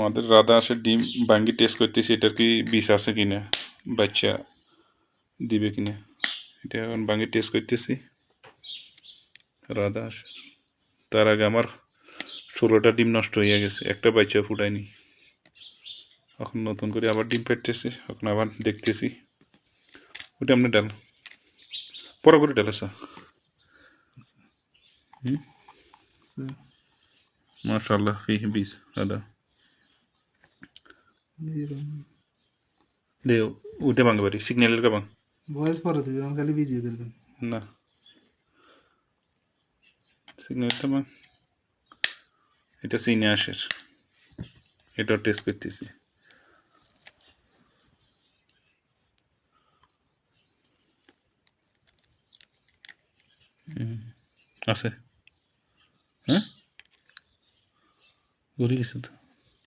আমাদের রাধা আসে ডিম ভাঙ্গি টেস্ট করতেছি এটার কি বিষ আছে কিনা, বাচ্চা দিবে কিনা। এটা এখন ভাঙ্গি টেস্ট করতেছি রাধা আসে। তার আগে আমার 16টা ডিম নষ্ট হয়ে গেছে, একটা বাচ্চা ফুটায়নি। এখন নতুন করে আবার ডিম পেটতেছি, এখন আবার দেখতেছি। ওটা আপনি ডাল পরে করে ডাল আছে। মাশাআল্লাহ ফি বিষ রাধা দে ওইটা ভাঙতে পারি সিগন্যালের কা ভাঙ ভয়েস পরে দিবি, আমি খালি ভিডিও দেখবেন না সিগন্যালটা ভাঙ। এটা সিনে আসের, এটা টেস্ট করতেছি। আছে হ্যাঁ ঘুরে গেছে তো।